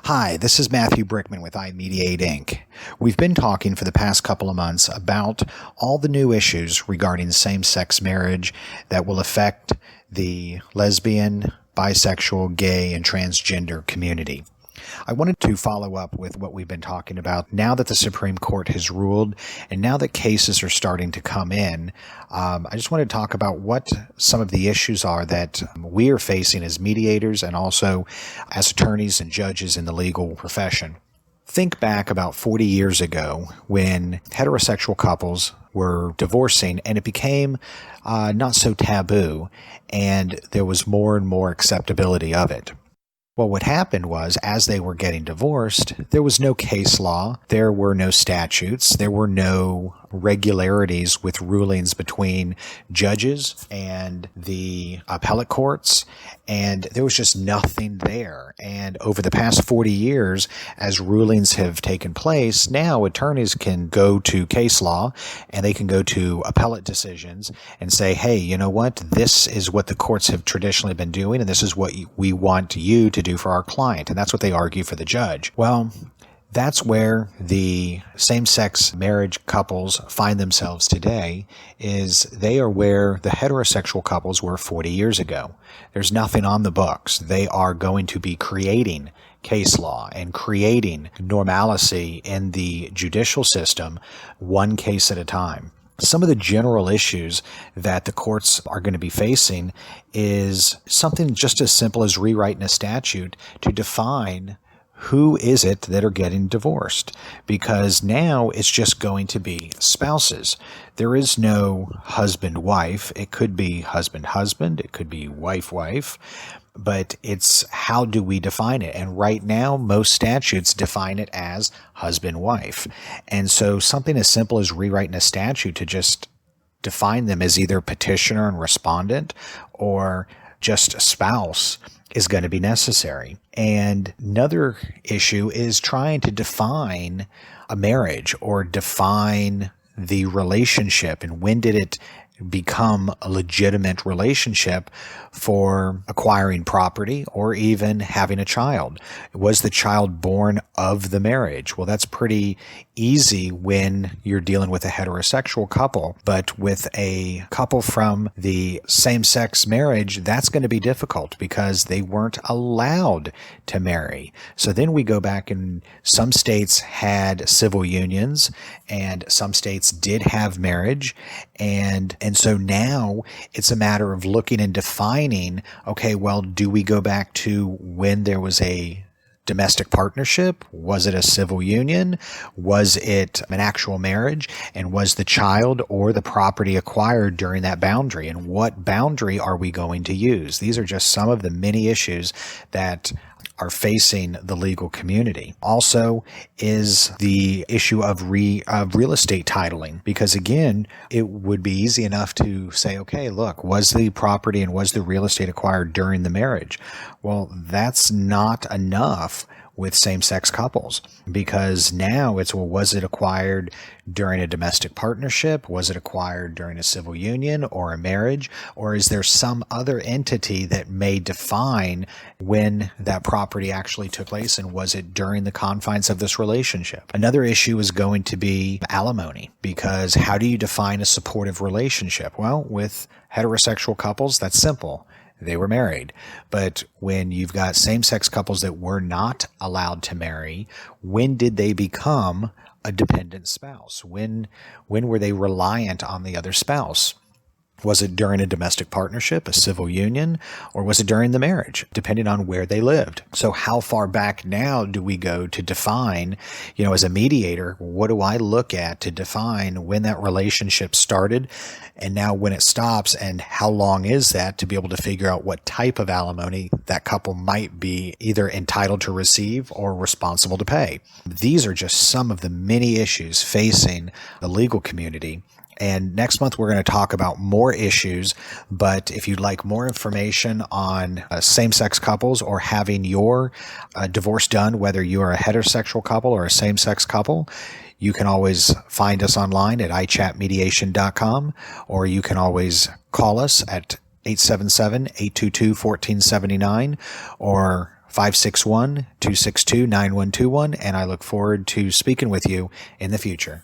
Hi, this is Matthew Brickman with iMediate Inc. We've been talking for the past couple of months about all the new issues regarding same-sex marriage that will affect the lesbian, bisexual, gay, and transgender community. I wanted to follow up with what we've been talking about now that the Supreme Court has ruled and now that cases are starting to come in. I just wanted to talk about what some of the issues are that we are facing as mediators and also as attorneys and judges in the legal profession. Think back about 40 years ago when heterosexual couples were divorcing and it became not so taboo and there was more and more acceptability of it. Well, what happened was, as they were getting divorced, there was no case law, there were no statutes, there were no regularities with rulings between judges and the appellate courts, and there was just nothing there. And over the past 40 years, as rulings have taken place, now attorneys can go to case law and they can go to appellate decisions and say, hey, you know what, this is what the courts have traditionally been doing, and this is what we want you to do for our client. And that's what they argue for the judge. Well, that's where the same-sex marriage couples find themselves today, is they are where the heterosexual couples were 40 years ago. There's nothing on the books. They are going to be creating case law and creating normalcy in the judicial system, one case at a time. Some of the general issues that the courts are going to be facing is something just as simple as rewriting a statute to define who is it that are getting divorced, because now it's just going to be spouses. There is no husband-wife. It could be husband-husband. It could be wife-wife. But it's how do we define it? And right now, most statutes define it as husband-wife. And so something as simple as rewriting a statute to just define them as either petitioner and respondent or just a spouse is going to be necessary. And another issue is trying to define a marriage or define the relationship, and when did it become a legitimate relationship for acquiring property or even having a child. Was the child born of the marriage? Well, that's pretty easy when you're dealing with a heterosexual couple, but with a couple from the same-sex marriage, that's going to be difficult because they weren't allowed to marry. So then we go back, and some states had civil unions and some states did have marriage, and so now it's a matter of looking and defining, okay, well, do we go back to when there was a domestic partnership? Was it a civil union? Was it an actual marriage? And was the child or the property acquired during that boundary? And what boundary are we going to use? These are just some of the many issues that are facing the legal community. Also is the issue of real estate titling, because again, it would be easy enough to say, okay, look, was the property and was the real estate acquired during the marriage? Well, that's not enough with same-sex couples, because now it's, well, was it acquired during a domestic partnership? Was it acquired during a civil union or a marriage? Or is there some other entity that may define when that property actually took place, and was it during the confines of this relationship? Another issue is going to be alimony, because how do you define a supportive relationship? Well, with heterosexual couples, that's simple. They were married. But when you've got same-sex couples that were not allowed to marry, when did they become a dependent spouse? When were they reliant on the other spouse? Was it during a domestic partnership, a civil union, or was it during the marriage, depending on where they lived? So how far back now do we go to define, as a mediator, what do I look at to define when that relationship started and now when it stops, and how long is that to be able to figure out what type of alimony that couple might be either entitled to receive or responsible to pay? These are just some of the many issues facing the legal community. And next month, we're going to talk about more issues. But if you'd like more information on same-sex couples or having your divorce done, whether you are a heterosexual couple or a same-sex couple, you can always find us online at ichatmediation.com, or you can always call us at 877-822-1479 or 561-262-9121, and I look forward to speaking with you in the future.